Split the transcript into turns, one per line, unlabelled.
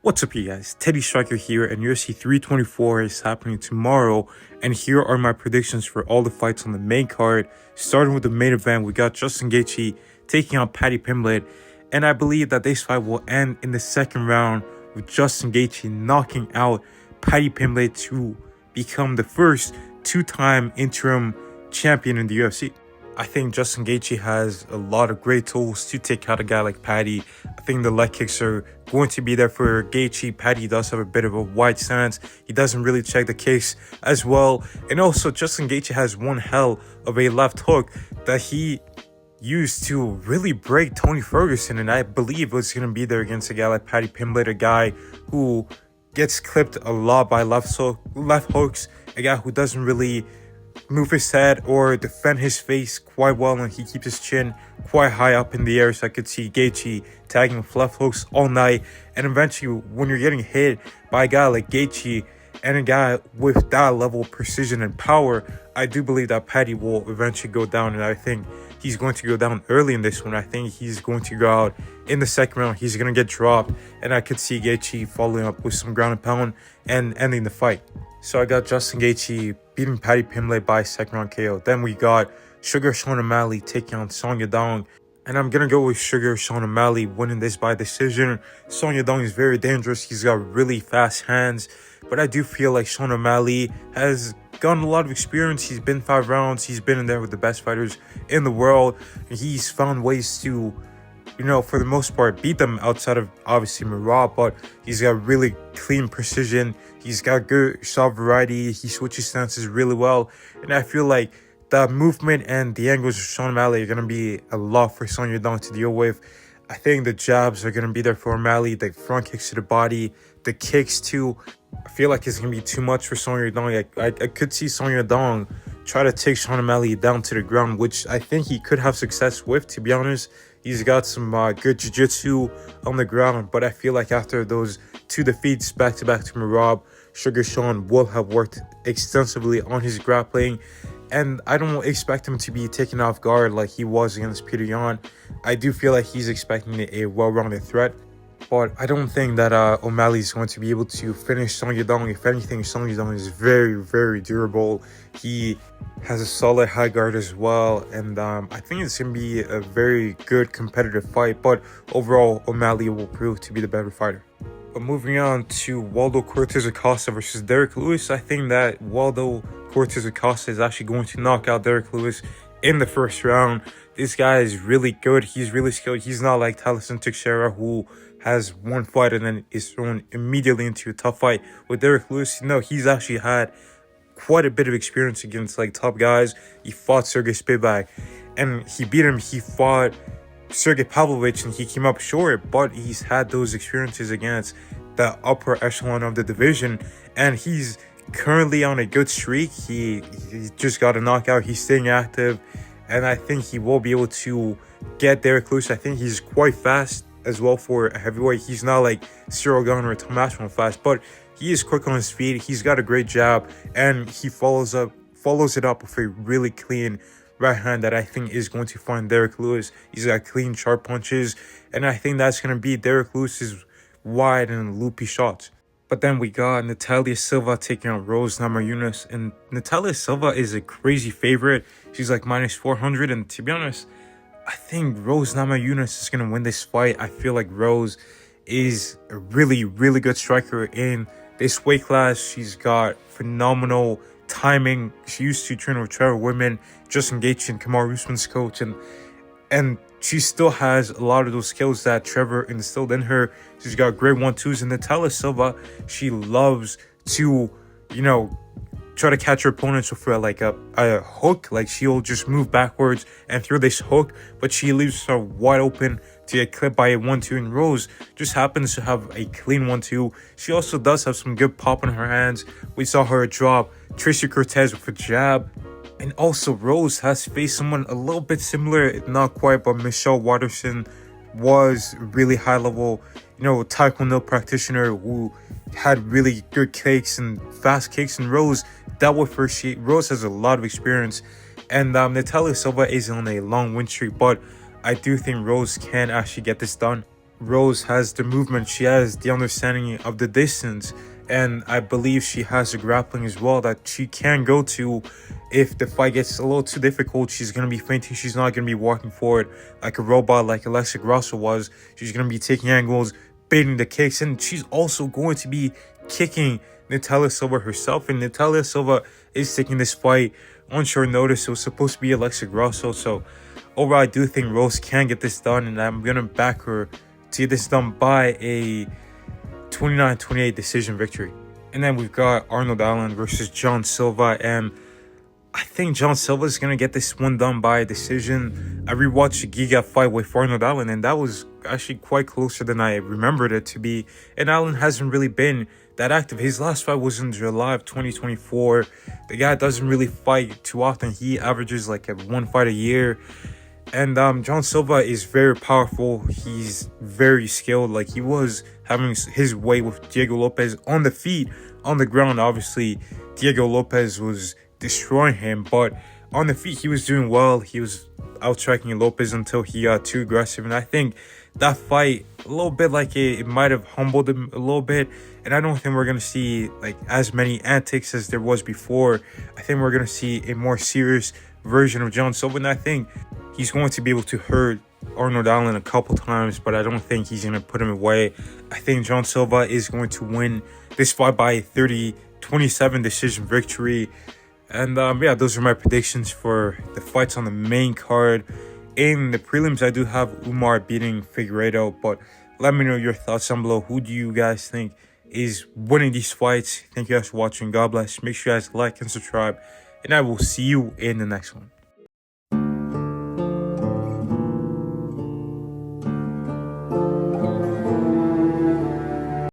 What's up, you guys? Teddy Striker here, and UFC 324 is happening tomorrow, and here are my predictions for all the fights on the main card. Starting with the main event, we got Justin Gaethje taking on Paddy Pimblett, and I believe that this fight will end in the second round with Justin Gaethje knocking out Paddy Pimblett to become the first two-time interim champion in the UFC. I think Justin Gaethje has a lot of great tools to take out a guy like Paddy. I think the leg kicks are going to be there for Gaethje. Paddy does have a bit of a wide stance. He doesn't really check the kicks as well. And also, Justin Gaethje has one hell of a left hook that he used to really break Tony Ferguson. And I believe it was going to be there against a guy like Paddy Pimblett, a guy who gets clipped a lot by left hooks, a guy who doesn't really move his head or defend his face quite well, and he keeps his chin quite high up in the air. So I could see Gaethje tagging with left hooks all night, and eventually when you're getting hit by a guy like Gaethje and a guy with that level of precision and power, I do believe that Paddy will eventually go down, and I think he's going to go down early in this one. I think he's going to go out in the second round. He's going to get dropped, and I could see Gaethje following up with some ground and pound and ending the fight. So I got Justin Gaethje beating Paddy Pimblett by second round KO. Then we got Sugar Sean O'Malley taking on Song Yadong. And I'm going to go with Sugar Sean O'Malley winning this by decision. Song Yadong is very dangerous. He's got really fast hands. But I do feel like Sean O'Malley has gotten a lot of experience. He's been 5 rounds. He's been in there with the best fighters in the world. And he's found ways to, for the most part, beat them outside of, obviously, Merab. But he's got really clean precision. He's got good shot variety. He switches stances really well. And I feel like the movement and the angles of Sean O'Malley are going to be a lot for Song Yadong to deal with. I think the jabs are going to be there for O'Malley. The front kicks to the body. The kicks too. I feel like it's going to be too much for Song Yadong. I could see Song Yadong try to take Sean O'Malley down to the ground, which I think he could have success with, to be honest. He's got some good jiu-jitsu on the ground, but I feel like after those 2 defeats back-to-back to Merab, Sugar Sean will have worked extensively on his grappling, and I don't expect him to be taken off guard like he was against Peter Yan. I do feel like he's expecting a well-rounded threat, but I don't think that O'Malley is going to be able to finish Song Yadong. If anything, Song Yadong is very, very durable. He has a solid high guard as well, and I think it's going to be a very good competitive fight, but overall, O'Malley will prove to be the better fighter. But moving on to Waldo Cortez Acosta versus Derek Lewis, I think that Waldo Cortez Acosta is actually going to knock out Derek Lewis in the first round. This guy is really good. He's really skilled. He's not like Talison Teixeira, who has one fight and then is thrown immediately into a tough fight. With Derek Lewis, he's actually had quite a bit of experience against like top guys. He fought Sergey Spivak and he beat him. He fought Sergey Pavlovich and he came up short, but he's had those experiences against the upper echelon of the division, and he's currently on a good streak. He just got a knockout. He's staying active, and I think he will be able to get Derek Lewis. I think he's quite fast as well for a heavyweight. He's not like Cyril Gane or Tom Aspinall fast, but he is quick on his feet. He's got a great jab, and he follows it up with a really clean right hand that I think is going to find Derek Lewis. He's got clean, sharp punches, and I think that's going to be Derek Lewis's wide and loopy shots. But then we got Natalia Silva taking on Rose Namajunas, and Natalia Silva is a crazy favorite. She's like minus 400, and to be honest, I think Rose Namajunas is going to win this fight. I feel like Rose is a really, really good striker in this weight class. She's got phenomenal timing. She used to train with Trevor Whitman, Justin Gaethje, and Kamaru Usman's coach, and she still has a lot of those skills that Trevor instilled in her. She's got great 1-2s, and Natalia Silva, she loves to, try to catch her opponents with like a hook. Like she'll just move backwards and throw this hook, but she leaves her wide open to get clipped by a 1-2, and Rose just happens to have a clean 1-2. She also does have some good pop in her hands. We saw her drop Tracy Cortez with a jab. And also Rose has faced someone a little bit similar, not quite, but Michelle Watterson was really high level, taekwondo practitioner who had really good kicks and fast kicks, and Rose dealt with her. Rose has a lot of experience, and Natalia Silva is on a long win streak, but I do think Rose can actually get this done. Rose has the movement, she has the understanding of the distance, and I believe she has the grappling as well that she can go to. If the fight gets a little too difficult, she's going to be feinting. She's not going to be walking forward like a robot like Alexa Grasso was. She's going to be taking angles, baiting the kicks, and she's also going to be kicking Natalia Silva herself. And Natalia Silva is taking this fight on short notice. It was supposed to be Alexa Grasso. So overall, I do think Rose can get this done, and I'm going to back her to get this done by a 29-28 decision victory. And then we've got Arnold Allen versus John Silva, and I think John Silva is going to get this one done by a decision. I rewatched the Giga fight with Arnold Allen, and that was actually quite closer than I remembered it to be. And Allen hasn't really been that active. His last fight was in July of 2024. The guy doesn't really fight too often. He averages like one fight a year. And John Silva is very powerful. He's very skilled. Like, he was having his way with Diego Lopez on the feet, on the ground. Obviously, Diego Lopez was destroying him, but on the feet, he was doing well. He was out-striking Lopez until he got too aggressive. And I think that fight, a little bit like it might have humbled him a little bit. And I don't think we're going to see like as many antics as there was before. I think we're going to see a more serious version of John Silva. And I think he's going to be able to hurt Arnold Allen a couple times, but I don't think he's going to put him away. I think John Silva is going to win this fight by a 30-27 decision victory. And yeah, those are my predictions for the fights on the main card. In the prelims, I do have Umar beating Figueiredo, but let me know your thoughts down below. Who do you guys think is winning these fights? Thank you guys for watching. God bless. Make sure you guys like and subscribe, and I will see you in the next one.